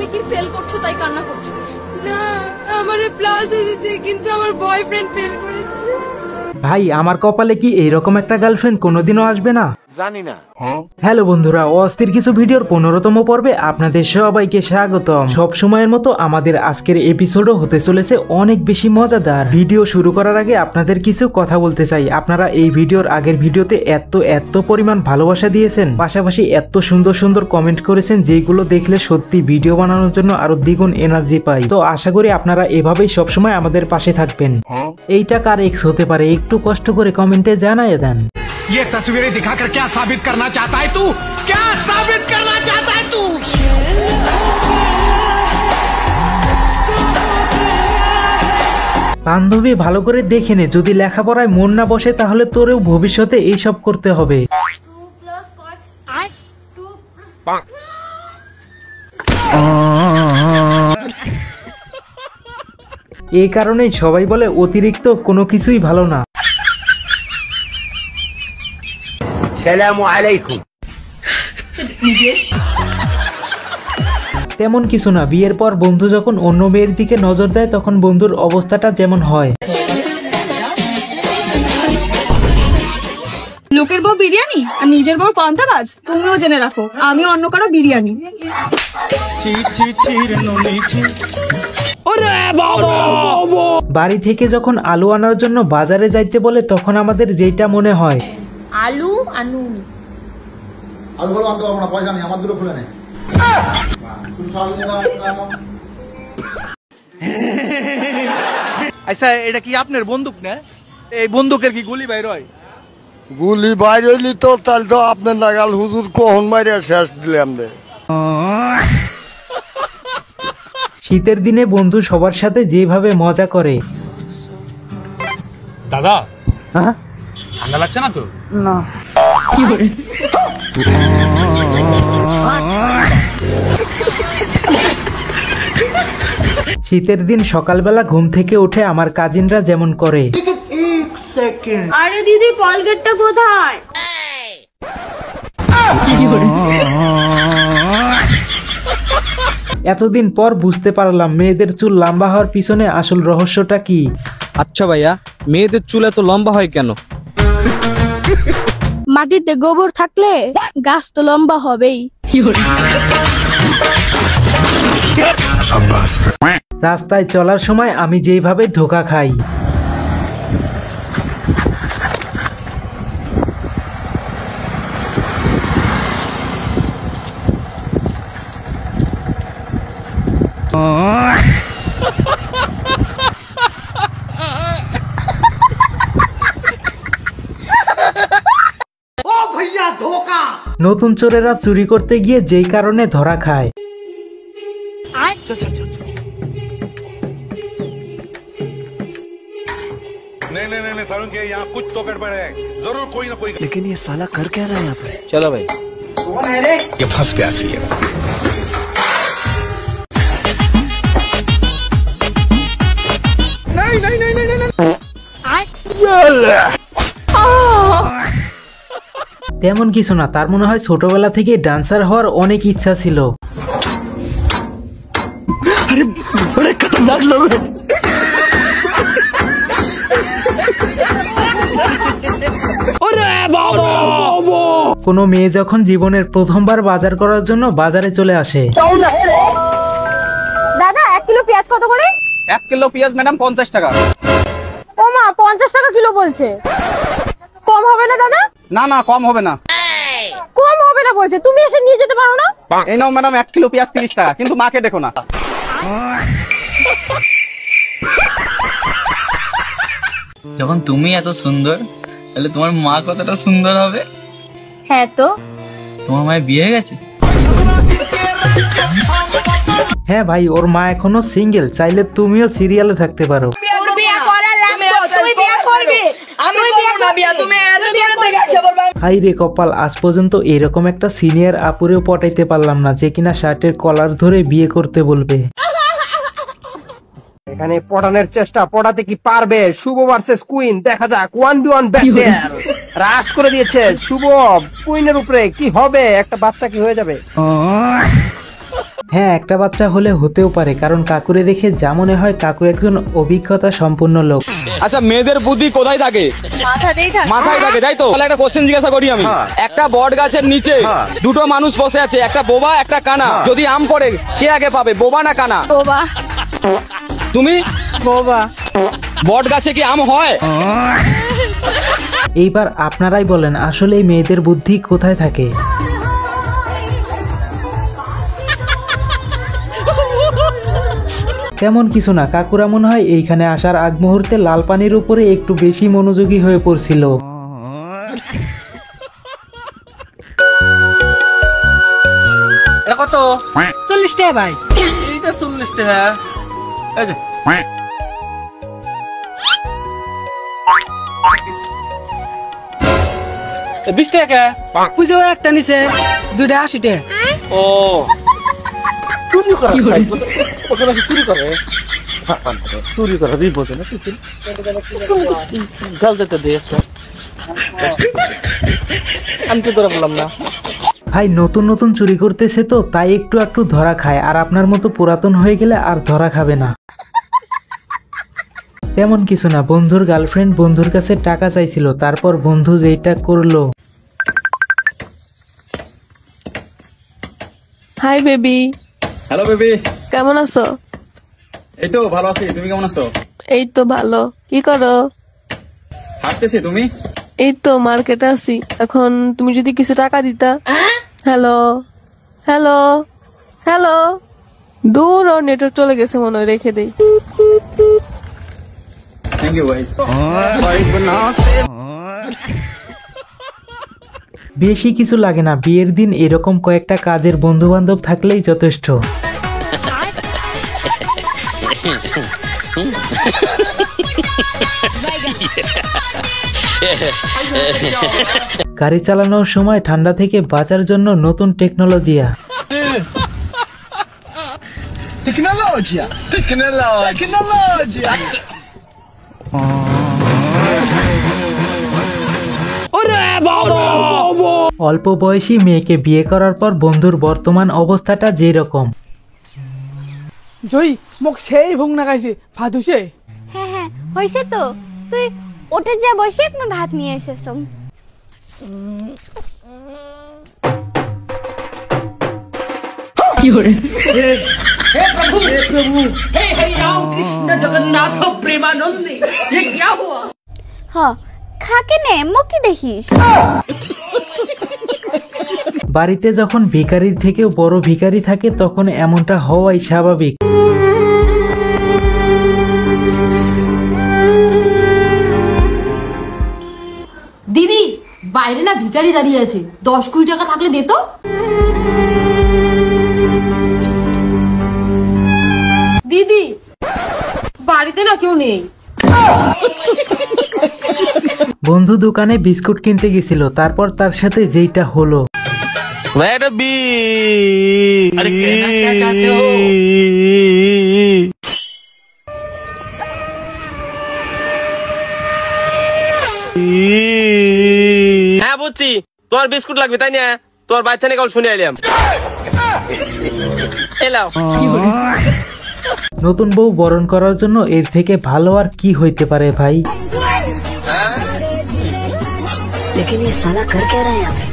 তুমি কি ফেল করছো তাই কান্না করছো? না, আমার প্লাস এসেছে কিন্তু আমার বয়ফ্রেন্ড ফেল করেছে। ভাই আমার কপালে কি এইরকম একটা গার্লফ্রেন্ড কোনোদিনও আসবে না? জানি না। হ্যালো বন্ধুরা, অস্থির কিছু ভিডিওর 15তম পর্বে আপনাদের সবাইকে স্বাগতম। সব সময়ের মতো আমাদের আজকের এপিসোডও হতে চলেছে অনেক বেশি মজাদার। ভিডিও শুরু করার আগে আপনাদের কিছু কথা বলতে চাই। আপনারা এই ভিডিওর আগের ভিডিওতে এত পরিমাণ ভালোবাসা দিয়েছেন, পাশাপাশি এত সুন্দর সুন্দর কমেন্ট করেছেন, যেগুলো দেখলে সত্যি ভিডিও বানানোর জন্য আরো দ্বিগুণ এনার্জি পাই। তো আশা করি আপনারা এভাবেই সবসময় আমাদের পাশে থাকবেন। এইটা কার এক্স হতে পারে একটু কষ্ট করে কমেন্টে জানিয়ে দেন। ये तस्वीरें दिखाकर क्या साबित करना चाहता है तू? क्या साबित करना चाहता है तू? বান্ধবী ভালো করে দেখে নে, যদি লেখাপড়ায় মন না বসে তাহলে তোরেও ভবিষ্যতে এইসব করতে হবে। এই কারণেই সবাই বলে অতিরিক্ত কোনো কিছুই ভালো না। সালামু আলাইকুম। তেমন কিছু না, বিয়ের পর বন্ধু যখন অন্য মেয়ের দিকে নজর দেয় তখন বন্ধুর অবস্থাটা যেমন হয়। লোকের বউ বিরিয়ানি আর নিজের বউ পান্তাভাত, তুমিও জেনে রাখো আমি অন্য কারো বিরিয়ানি। বাড়ি থেকে যখন আলু আনার জন্য বাজারে যাইতে বলে তখন আমাদের যেটা মনে হয়, আলু আনু আলুগুলো আনতে পারবো না, পয়সা নেই, আমার দুটো খুলে নেই। আচ্ছা এটা কি আপনার বন্দুক না? এই বন্দুকের কি গুলি বাইর হয়? গুলি বাইর হইলি তো তাহলে তো আপনার নাগাল হুজুর কখন মারিয়া শেষ দিলাম রে। শীতের দিনে বন্ধু সবার সাথে যেভাবে মজা করে। দাদা ঠান্ডা লাগছে না তো? না। শীতের দিন সকালবেলা ঘুম থেকে উঠে আমার কাজিনরা যেমন করে। আরে দিদি কলগেটটা কোথায়? এতদিন পর বুঝতে পারলাম মেয়েদের চুল লম্বা হওয়ার পিছনে আসল রহস্যটা কি। আচ্ছা ভাইয়া, মেয়েদের চুল এত লম্বা হয় কেন? মাটিতে গোবর থাকলে গাছ তো লম্বা হবেই। রাস্তায় চলার সময় আমি যেভাবে ধোঁকা খাই, নতুন চোরেরা চুরি করতে গিয়ে যেই কারণে ধরা খায়। नहीं सारुण के यहाँ कुछ तो गड़बड़ है, जरूर कोई ना कोई। लेकिन ये साला कर क्या रहा है यहाँ पे? চলো ভাই। ये फंस गया सी है। তেমন কিছু না, তার মনে হয় ছোটবেলা থেকে ডান্সার হওয়ার অনেক ইচ্ছা ছিল। अरे बड़े खतरनाक लोग हैं। কোনো মেয়ে যখন জীবনের প্রথমবার বাজার করার জন্য বাজারে চলে আসে। দাদা 1 কিলো পেঁয়াজ কত করে? 1 কিলো পেঁয়াজ ম্যাডাম 50 টাকা। ও মা 50 টাকা কিলো বলছে, কম হবে না দাদা? না না কম হবে না। কম হবে না বলছে, তুমি এসে নিয়ে যেতে পারো না? এই নাও ম্যাডাম 1 কিলো পেঁয়াজ 30 টাকা, কিন্তু মাকে দেখো না। যখন তুমি এত সুন্দর তাহলে তোমার মা কতটা সুন্দর হবে? হ্যাঁ তো। তোমার মায়ের বিয়ে হয়ে গেছে? হ্যাঁ ভাই, ওর মা এখনো সিঙ্গেল, চাইলে তুমিও সিরিয়ালে থাকতে পারো। হাই রে কপাল, আজ পর্যন্ত এরকম একটা সিনিয়র আপুরেও পটাইতে পারলাম না যে কিনা শার্টের কলার ধরে বিয়ে করতে বলবে। এখানে পটানোর চেষ্টা, পটাতে কি পারবে? শুভ ভার্সেস কুইন, দেখা যাক 1v1 ব্যাটল। রাশ করে দিয়েছে শুভ কুইনের উপরে, কি হবে? একটা বাচ্চা কি হয়ে যাবে? হ্যাঁ, একটা বাচ্চা হলে হতেও পারে, কারণ কাকুরে দেখে যা মনে হয় কাকু একজন অভিজ্ঞতা সম্পন্ন লোক। আচ্ছা, মেয়েদের বুদ্ধি কোথায় থাকে? মাথায় থাকে, তাই তো? তাহলে একটা কোশ্চেন জিজ্ঞাসা করি আমি। একটা বট গাছের নিচে দুটো মানুষ বসে আছে, একটা বোবা একটা কানা। যদি আম পড়ে কে আগে পাবে, বোবা না কানা? বোবা। তুমি? বোবা। বট গাছে কি আম হয়? এইবার আপনারাই বলেন, আসলে এই মেয়েদের বুদ্ধি কোথায় থাকে? তেমন কিছু না, কাকুরা মনে হয় এইখানে আসার আগ মুহূর্তে লাল পানির উপরে একটু বেশি মনোযোগী হয়ে পড়ছিল। কত? 40 টাকা ভাই। এইটা 40 টাকা। 20 টাকা। পুজো একটা নিছে, দুইটা 80 টাকা। ও চুরি করে, চুরি করে, চুরি করে বিপদ না কিছু। গালতে দে, আমি তো ধরা বললাম না। ভাই নতুন নতুন চুরি করতেছে তো তাই একটু একটু ধরা খায়, আর আপনার মতো পুরাতন হয়ে গেলে আর ধরা খাবে না। তেমন কিছু না, বন্ধুর গার্লফ্রেন্ড বন্ধুর কাছে টাকা চাইছিল, তারপর বন্ধু যেইটা করলো। Hi baby. হ্যালো বেবি, কেমন আছো? এই তো ভালো আছি, তুমি কেমন আছো? এই তো ভালো। কি করো? হাঁটতেছি, তুমি? এই তো মার্কেটে আছি। এখন তুমি যদি কিছু টাকা দিতা। হ্যালো হ্যালো হ্যালো, দূর ও নেটওয়ার্ক চলে গেছে মনে হয়, রেখে দেই। থ্যাংক ইউ ভাই। বেশি কিছু লাগে না, বিয়ের দিন এরকম কয়েকটা কাজের বন্ধু বান্ধব থাকলেই যথেষ্ট। গাড়ি চালানোর সময় ঠান্ডা থেকে বাঁচার জন্য নতুন টেকনোলজিয়া। অল্প বয়সী মেয়েকে বিয়ে করার পর বন্ধুর বর্তমান অবস্থাটা যেরকম। জয়ী মোক সেই ভুং নাগাইছে, ভাত হইছে? হ্যাঁ হ্যাঁ হয়েছে তো, তুই ওটা যা বসে আমি ভাত নিয়ে এসেছম। কি করে? হে প্রভু, হে প্রভু, হে হরি রাম কৃষ্ণ জগন্নাথ প্রেমানন্দে, ये क्या हुआ? হ্যাঁ খাকে নে, মুখি দেখিস। বাড়িতে যখন ভিখারির থেকেও বড় ভিখারি থাকে তখন এমনটা হওয়াই স্বাভাবিক। দিদি বাইরে না ভিখারি দাঁড়িয়ে আছে, 10-20 টাকা থাকলে দে তো। দিদি বাড়িতে না কেউ নেই। বন্ধু দোকানে বিস্কুট কিনতে গেছিল, তারপর তার সাথে যেইটা হলো। হ্যাঁ বুঝছি, তোমার বিস্কুট লাগবে তাই না? তোমার বাড়ি থেকে শুনে এলাম। নতুন বউ বরণ করার জন্য এর থেকে ভালো আর কি হইতে পারে ভাই? लेकिन ये साला कर क्या रहे हैं?